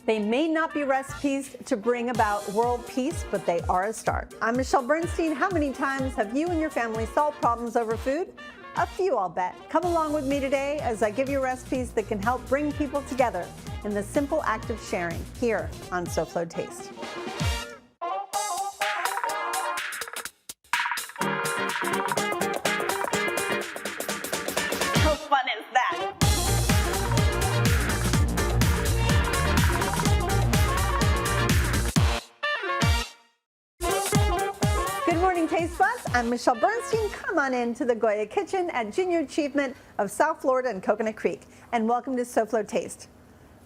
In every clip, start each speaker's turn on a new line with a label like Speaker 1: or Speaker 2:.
Speaker 1: They may not be recipes to bring about world peace, but they are a start. I'm Michelle Bernstein. How many times have you and your family solved problems over food? A few, I'll bet. Come along with me today as I give you recipes that can help bring people together in the simple act of sharing here on SoFlo Taste. How fun is that? Good morning, Taste Buds. I'm Michelle Bernstein. Come on in to the Goya Kitchen at Junior Achievement of South Florida and Coconut Creek, and welcome to SoFlo Taste.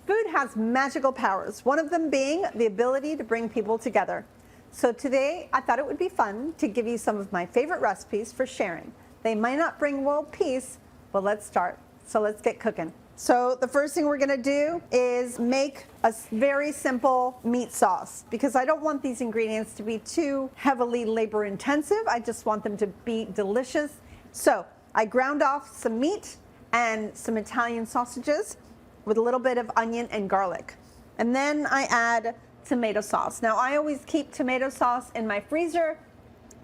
Speaker 1: Food has magical powers, one of them being the ability to bring people together. So today, I thought it would be fun to give you some of my favorite recipes for sharing. They might not bring world peace, but let's start. So let's get cooking. So the first thing we're gonna do is make a very simple meat sauce because I don't want these ingredients to be too heavily labor intensive. I just want them to be delicious. So I ground off some meat and some Italian sausages with a little bit of onion and garlic. And then I add tomato sauce. Now I always keep tomato sauce in my freezer,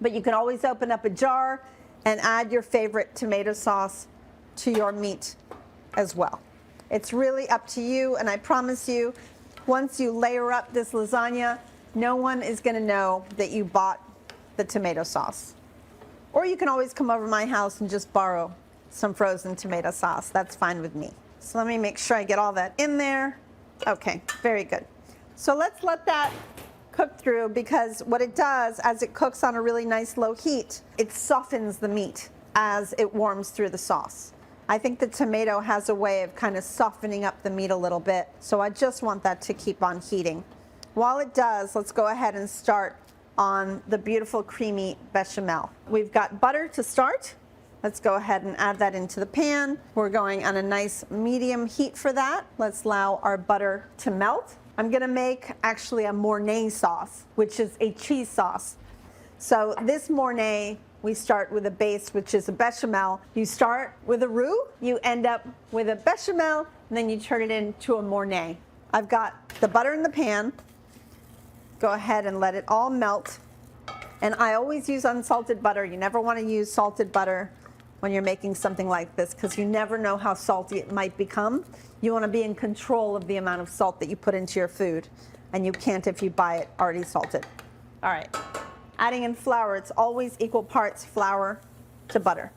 Speaker 1: but you can always open up a jar and add your favorite tomato sauce to your meat as well. It's really up to you, and I promise you, once you layer up this lasagna, no one is gonna know that you bought the tomato sauce. Or you can always come over to my house and just borrow some frozen tomato sauce. That's fine with me. So let me make sure I get all that in there. Okay, very good. So let's let that cook through, because what it does as it cooks on a really nice low heat, it softens the meat as it warms through the sauce. I think the tomato has a way of kind of softening up the meat a little bit, so I just want that to keep on heating. While it does, let's go ahead and start on the beautiful creamy bechamel. We've got butter to start. Let's go ahead and add that into the pan. We're going on a nice medium heat for that. Let's allow our butter to melt. I'm gonna make actually a Mornay sauce, which is a cheese sauce. So this Mornay, we start with a base, which is a bechamel. You start with a roux, you end up with a bechamel, and then you turn it into a Mornay. I've got the butter in the pan. Go ahead and let it all melt. And I always use unsalted butter. You never want to use salted butter when you're making something like this, because you never know how salty it might become. You want to be in control of the amount of salt that you put into your food, and you can't if you buy it already salted. All right. Adding in flour, it's always equal parts flour to butter.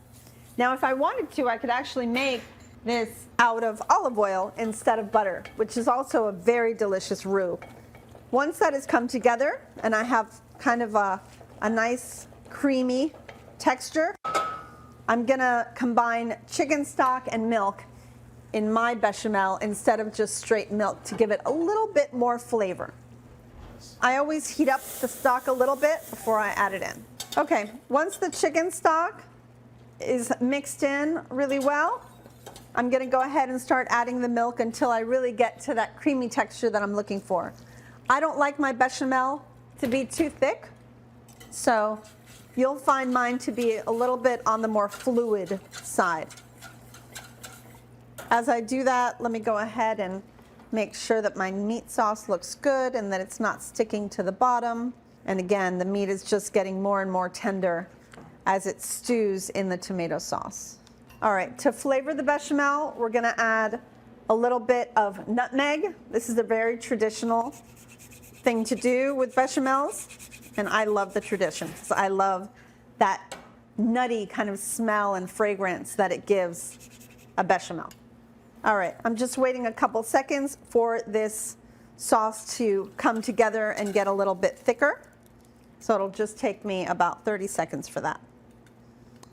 Speaker 1: Now, if I wanted to, I could actually make this out of olive oil instead of butter, which is also a very delicious roux. Once that has come together, and I have kind of a nice creamy texture, I'm gonna combine chicken stock and milk in my bechamel instead of just straight milk to give it a little bit more flavor. I always heat up the stock a little bit before I add it in. Okay, once the chicken stock is mixed in really well, I'm gonna go ahead and start adding the milk until I really get to that creamy texture that I'm looking for. I don't like my bechamel to be too thick, so you'll find mine to be a little bit on the more fluid side. As I do that, let me go ahead and make sure that my meat sauce looks good and that it's not sticking to the bottom. And again, the meat is just getting more and more tender as it stews in the tomato sauce. All right, to flavor the bechamel, we're gonna add a little bit of nutmeg. This is a very traditional thing to do with bechamels, and I love the tradition. So I love that nutty kind of smell and fragrance that it gives a bechamel. All right, I'm just waiting a couple seconds for this sauce to come together and get a little bit thicker. So it'll just take me about 30 seconds for that.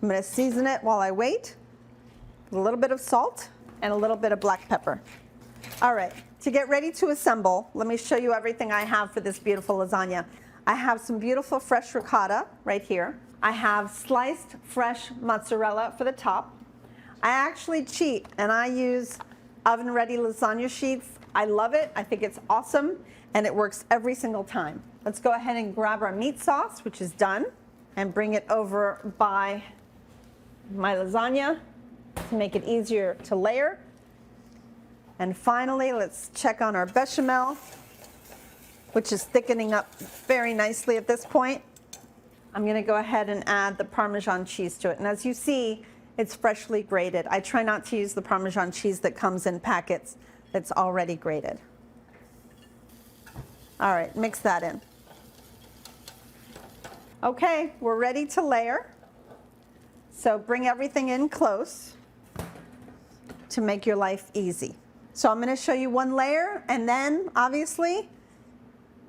Speaker 1: I'm gonna season it while I wait with a little bit of salt and a little bit of black pepper. All right, to get ready to assemble, let me show you everything I have for this beautiful lasagna. I have some beautiful fresh ricotta right here. I have sliced fresh mozzarella for the top. I actually cheat and I use oven-ready lasagna sheets. I love it. I think it's awesome and it works every single time. Let's go ahead and grab our meat sauce, which is done, and bring it over by my lasagna to make it easier to layer. And finally, let's check on our bechamel. which is thickening up very nicely at this point. I'm going to go ahead and add the Parmesan cheese to it. And as you see, it's freshly grated. I try not to use the Parmesan cheese that comes in packets that's already grated. All right, mix that in. Okay, we're ready to layer. So bring everything in close to make your life easy. So I'm going to show you one layer, and then obviously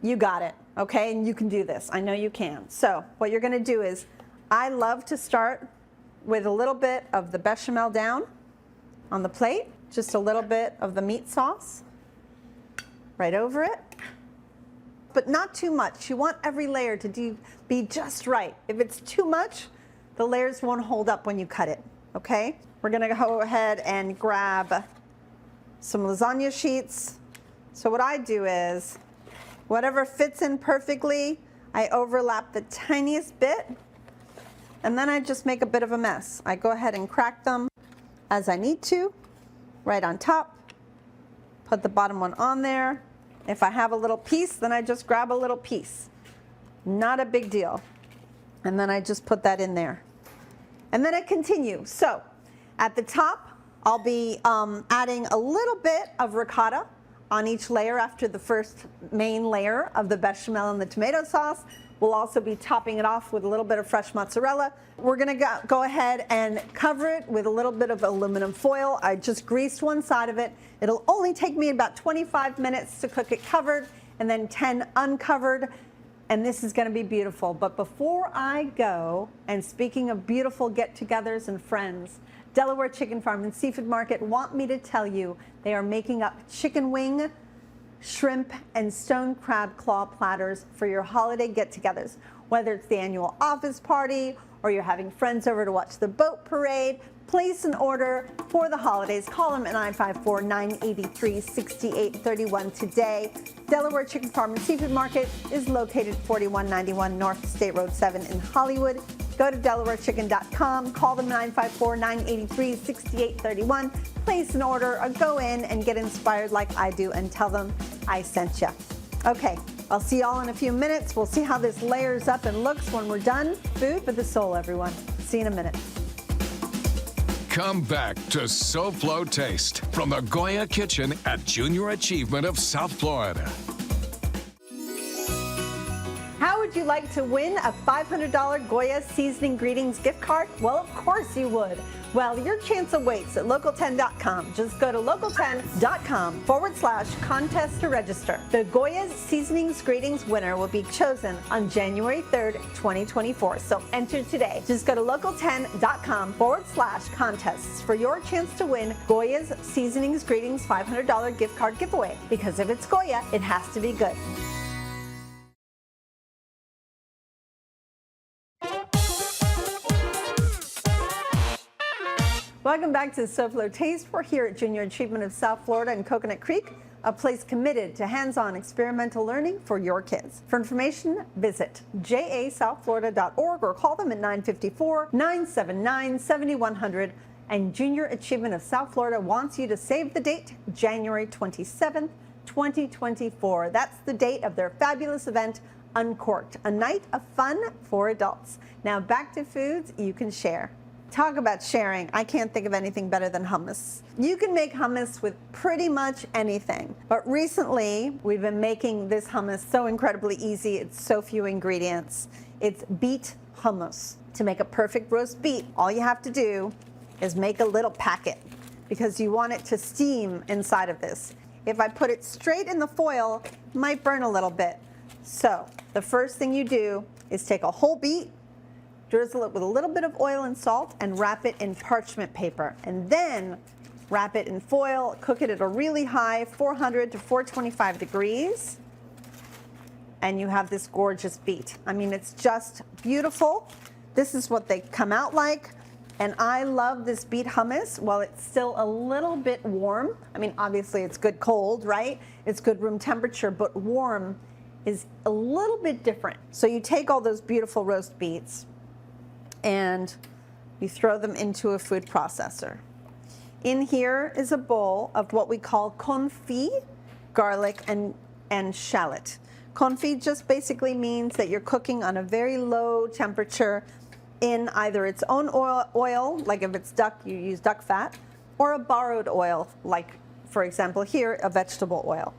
Speaker 1: you got it, okay? And you can do this. I know you can. So what you're going to do is, I love to start with a little bit of the bechamel down on the plate, just a little bit of the meat sauce right over it, but not too much. You want every layer to be just right. If it's too much, the layers won't hold up when you cut it, okay? We're gonna go ahead and grab some lasagna sheets. So what I do is, whatever fits in perfectly, I overlap the tiniest bit, and then I just make a bit of a mess. I go ahead and crack them as I need to, right on top, put the bottom one on there. If I have a little piece, then I just grab a little piece. Not a big deal. And then I just put that in there. And then I continue. So at the top, I'll be adding a little bit of ricotta on each layer after the first main layer of the bechamel and the tomato sauce. We'll also be topping it off with a little bit of fresh mozzarella. We're gonna go ahead and cover it with a little bit of aluminum foil. I just greased one side of it. It'll only take me about 25 minutes to cook it covered, and then 10 uncovered, and this is gonna be beautiful. But before I go, and speaking of beautiful get-togethers and friends, Delaware Chicken Farm and Seafood Market want me to tell you they are making up chicken wing, shrimp, and stone crab claw platters for your holiday get-togethers. Whether it's the annual office party or you're having friends over to watch the boat parade, place an order for the holidays. Call them at 954-983-6831 today. Delaware Chicken Farm and Seafood Market is located 4191 North State Road 7 in Hollywood. Go to DelawareChicken.com, call them 954-983-6831, place an order, or go in and get inspired like I do and tell them I sent you. Okay, I'll see y'all in a few minutes. We'll see how this layers up and looks when we're done. Food for the soul, everyone. See you in a minute.
Speaker 2: Come back to SoFlo Taste from the Goya Kitchen at Junior Achievement of South Florida.
Speaker 1: How would you like to win a $500 Goya Seasoning Greetings gift card? Well, of course you would. Well, your chance awaits at local10.com. Just go to local10.com/contest to register. The Goya Seasonings Greetings winner will be chosen on January 3rd, 2024. So enter today. Just go to local10.com/contests for your chance to win Goya's Seasonings Greetings $500 gift card giveaway. Because if it's Goya, it has to be good. Welcome back to SoFlo Taste. We're here at Junior Achievement of South Florida and Coconut Creek, a place committed to hands-on experimental learning for your kids. For information, visit jasouthflorida.org or call them at 954-979-7100. And Junior Achievement of South Florida wants you to save the date, January 27th, 2024. That's the date of their fabulous event, Uncorked, a night of fun for adults. Now back to foods you can share. Talk about sharing. I can't think of anything better than hummus. You can make hummus with pretty much anything. But recently, we've been making this hummus so incredibly easy. It's so few ingredients. It's beet hummus. To make a perfect roast beet, all you have to do is make a little packet because you want it to steam inside of this. If I put it straight in the foil, it might burn a little bit. So the first thing you do is take a whole beet, drizzle it with a little bit of oil and salt, and wrap it in parchment paper. And then wrap it in foil, cook it at a really high 400 to 425 degrees. And you have this gorgeous beet. I mean, it's just beautiful. This is what they come out like. And I love this beet hummus while it's still a little bit warm. I mean, obviously it's good cold, right? It's good room temperature, but warm is a little bit different. So you take all those beautiful roast beets and you throw them into a food processor. In here is a bowl of what we call confit, garlic and shallot. Confit just basically means that you're cooking on a very low temperature in either its own oil, like if it's duck, you use duck fat, or a borrowed oil, like, for example, here, a vegetable oil.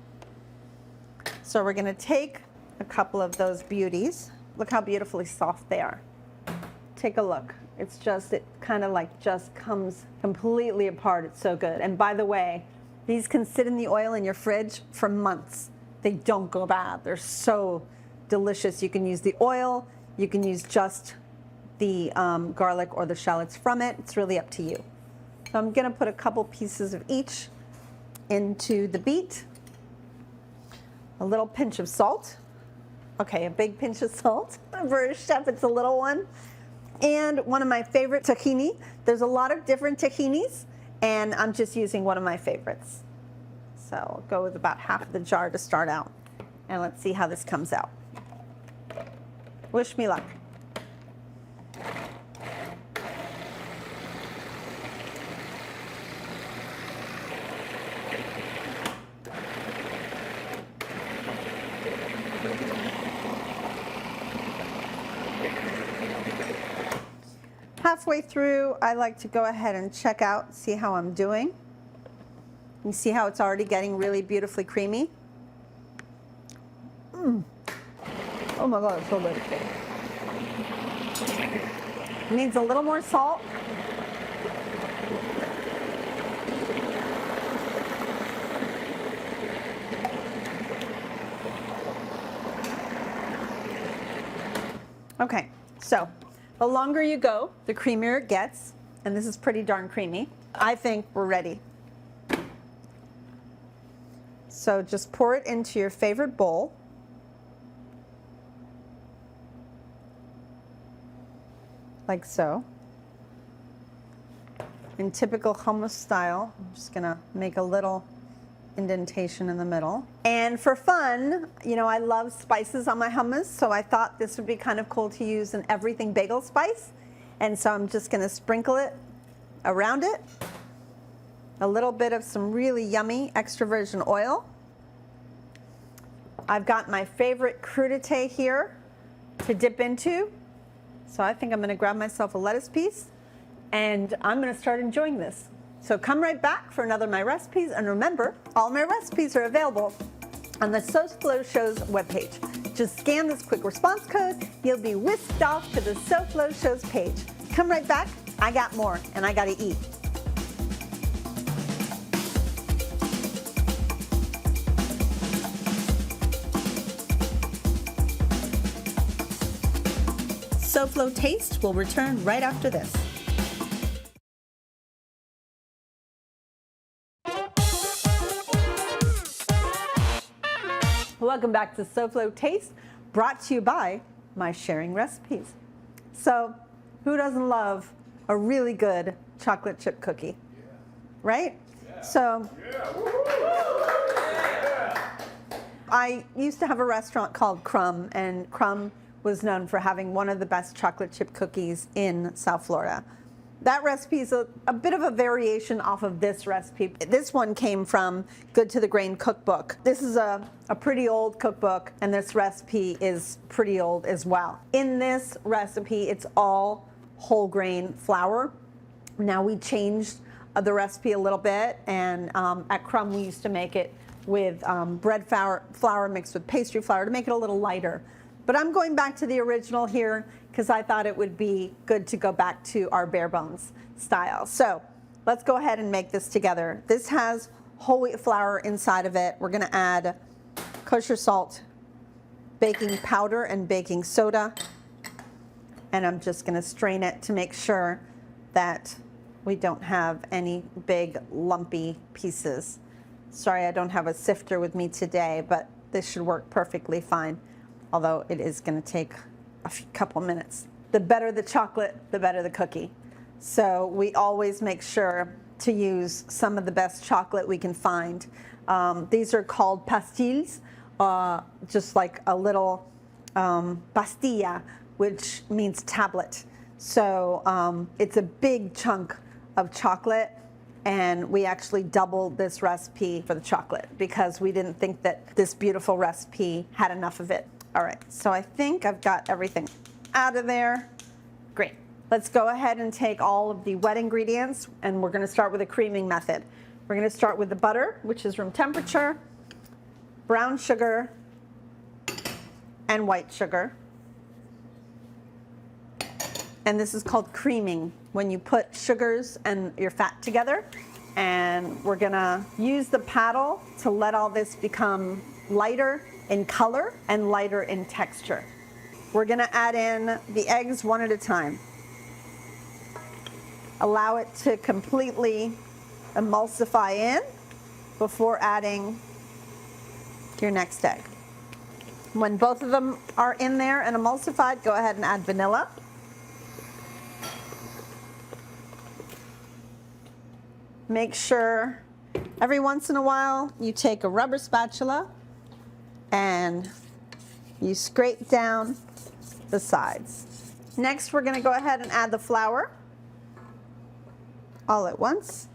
Speaker 1: So we're going to take a couple of those beauties. Look how beautifully soft they are. Take a look. It's just, it kind of like just comes completely apart. It's so good. And by the way, these can sit in the oil in your fridge for months. They don't go bad. They're so delicious. You can use the oil. You can use just the garlic or the shallots from it. It's really up to you. So I'm going to put a couple pieces of each into the beet. A little pinch of salt. Okay, a big pinch of salt. For a chef, it's a little one. And one of my favorite tahini. There's a lot of different tahinis, and I'm just using one of my favorites. So I'll go with about half of the jar to start out. And let's see how this comes out. Wish me luck. Halfway through, I like to go ahead and check out, see how I'm doing. You see how it's already getting really beautifully creamy? Oh my God, it's so good. It needs a little more salt. Okay, so the longer you go, the creamier it gets, and this is pretty darn creamy. I think we're ready. So just pour it into your favorite bowl. Like so. In typical hummus style, I'm just gonna make a little indentation in the middle. And for fun, you know, I love spices on my hummus, so I thought this would be kind of cool to use an everything bagel spice. And so I'm just gonna sprinkle it around it. A little bit of some really yummy extra virgin oil. I've got my favorite crudité here to dip into. So I think I'm gonna grab myself a lettuce piece and I'm gonna start enjoying this. So come right back for another of my recipes, and remember, all my recipes are available on the SoFlo Show's webpage. Just scan this quick response code, you'll be whisked off to the SoFlo Show's page. Come right back, I got more, and I gotta eat. SoFlo Taste will return right after this. Welcome back to SoFlo Taste, brought to you by my sharing recipes. So, who doesn't love a really good chocolate chip cookie? Yeah. Right? Yeah. So, yeah. I used to have a restaurant called Crumb, and Crumb was known for having one of the best chocolate chip cookies in South Florida. That recipe is a bit of a variation off of this recipe. This one came from Good to the Grain cookbook. This is a pretty old cookbook, and this recipe is pretty old as well. In this recipe, it's all whole grain flour. Now we changed the recipe a little bit, and at Crumb we used to make it with bread flour mixed with pastry flour to make it a little lighter. But I'm going back to the original here because I thought it would be good to go back to our bare bones style. So let's go ahead and make this together. This has whole wheat flour inside of it. We're gonna add kosher salt, baking powder, and baking soda. And I'm just gonna strain it to make sure that we don't have any big lumpy pieces. Sorry, I don't have a sifter with me today, but this should work perfectly fine. Although it is going to take a couple minutes. The better the chocolate, the better the cookie. So we always make sure to use some of the best chocolate we can find. These are called pastilles, just like a little pastilla, which means tablet. So it's a big chunk of chocolate, and we actually doubled this recipe for the chocolate because we didn't think that this beautiful recipe had enough of it. All right, so I think I've got everything out of there. Great. Let's go ahead and take all of the wet ingredients, and we're going to start with a creaming method. We're going to start with the butter, which is room temperature, brown sugar, and white sugar. And this is called creaming, when you put sugars and your fat together. And we're going to use the paddle to let all this become lighter in color and lighter in texture. We're going to add in the eggs one at a time. Allow it to completely emulsify in before adding your next egg. When both of them are in there and emulsified, go ahead and add vanilla. Make sure every once in a while you take a rubber spatula and you scrape down the sides. Next, we're going to go ahead and add the flour all at once.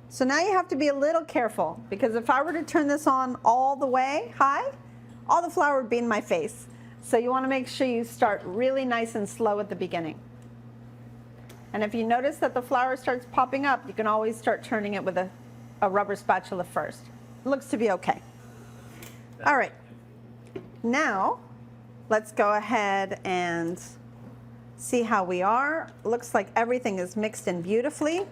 Speaker 1: So now you have to be a little careful, because if I were to turn this on all the way high, all the flour would be in my face. So you want to make sure you start really nice and slow at the beginning. And if you notice that the flour starts popping up, you can always start turning it with a rubber spatula first. It looks to be okay. All right. Now, let's go ahead and see how we are. Looks like everything is mixed in beautifully.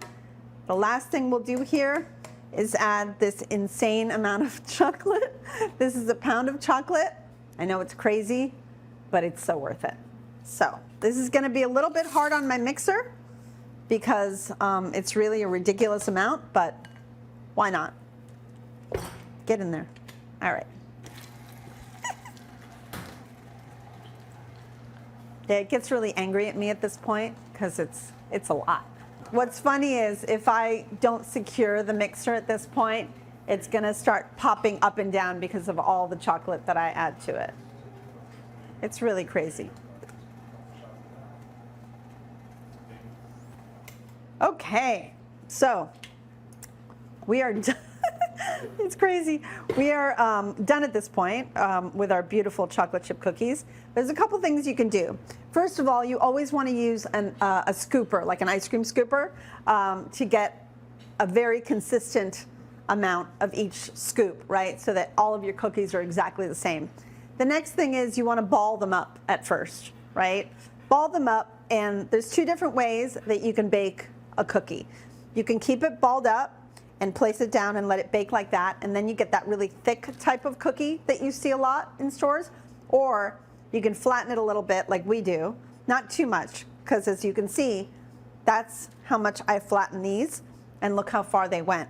Speaker 1: The last thing we'll do here is add this insane amount of chocolate. This is a pound of chocolate. I know it's crazy, but it's so worth it. So this is going to be a little bit hard on my mixer because it's really a ridiculous amount, but why not? Get in there. All right. Yeah, it gets really angry at me at this point because it's a lot. What's funny is if I don't secure the mixer at this point, it's going to start popping up and down because of all the chocolate that I add to it. It's really crazy. Okay, so we are done. It's crazy. We are done at this point with our beautiful chocolate chip cookies. There's a couple things you can do. First of all, you always want to use a scooper, like an ice cream scooper, to get a very consistent amount of each scoop, right? So that all of your cookies are exactly the same. The next thing is you want to ball them up at first, right? Ball them up, and there's two different ways that you can bake a cookie. You can keep it balled up and place it down and let it bake like that, and then you get that really thick type of cookie that you see a lot in stores. Or you can flatten it a little bit like we do, not too much, because as you can see, that's how much I flatten these, and look how far they went.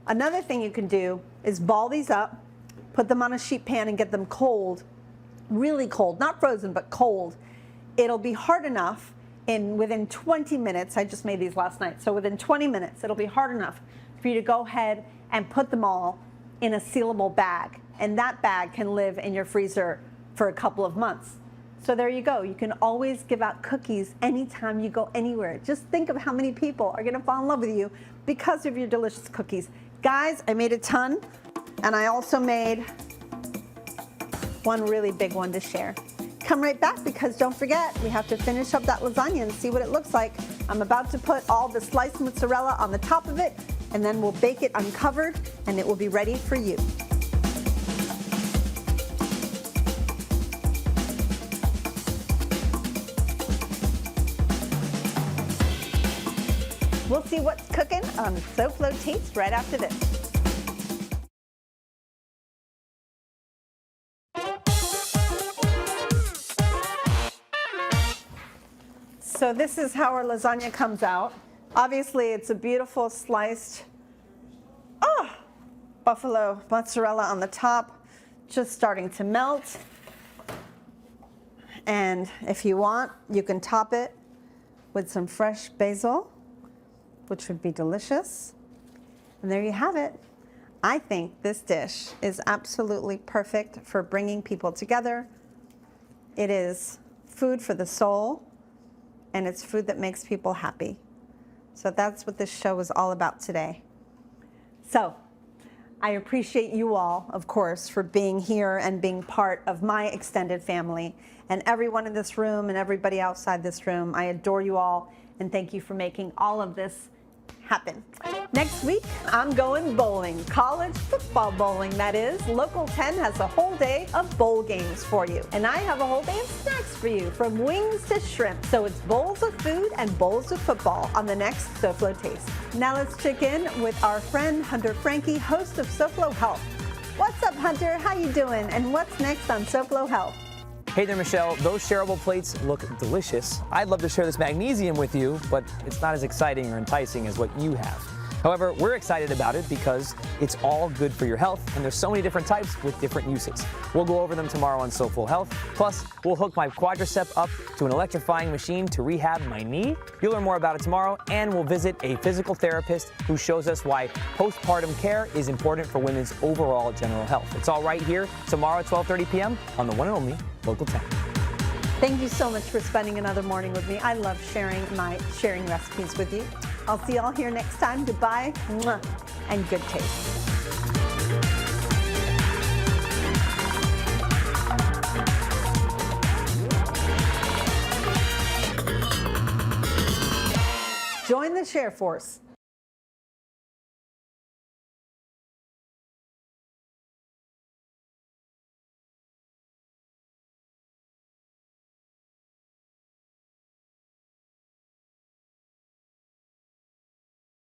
Speaker 1: Another thing you can do is ball these up, put them on a sheet pan and get them cold, really cold, not frozen, but cold. It'll be hard enough within 20 minutes, I just made these last night, so within 20 minutes, it'll be hard enough for you to go ahead and put them all in a sealable bag. And that bag can live in your freezer for a couple of months. So there you go. You can always give out cookies anytime you go anywhere. Just think of how many people are going to fall in love with you because of your delicious cookies. Guys, I made a ton, and I also made one really big one to share. Come right back, because don't forget, we have to finish up that lasagna and see what it looks like. I'm about to put all the sliced mozzarella on the top of it, and then we'll bake it uncovered, and it will be ready for you. We'll see what's cooking on SoFlo Taste right after this. So this is how our lasagna comes out. Obviously, it's a beautiful sliced buffalo mozzarella on the top, just starting to melt. And if you want, you can top it with some fresh basil, which would be delicious. And there you have it. I think this dish is absolutely perfect for bringing people together. It is food for the soul, and it's food that makes people happy. So that's what this show is all about today. So I appreciate you all, of course, for being here and being part of my extended family. And everyone in this room and everybody outside this room, I adore you all and thank you for making all of this happen. Next week, I'm going bowling. College football bowling, that is. Local 10 has a whole day of bowl games for you. And I have a whole day of snacks for you, from wings to shrimp. So it's bowls of food and bowls of football on the next SoFlo Taste. Now let's check in with our friend Hunter Frankie, host of SoFlo Health. What's up, Hunter? How you doing? And what's next on SoFlo Health?
Speaker 3: Hey there, Michelle. Those shareable plates look delicious. I'd love to share this magnesium with you, but it's not as exciting or enticing as what you have. However, we're excited about it because it's all good for your health, and there's so many different types with different uses. We'll go over them tomorrow on SoFlo Health. Plus, we'll hook my quadricep up to an electrifying machine to rehab my knee. You'll learn more about it tomorrow, and we'll visit a physical therapist who shows us why postpartum care is important for women's overall general health. It's all right here tomorrow at 12:30 p.m. on the one and only Local 10.
Speaker 1: Thank you so much for spending another morning with me. I love sharing recipes with you. I'll see y'all here next time. Goodbye, mwah, and good taste. Join the Share Force.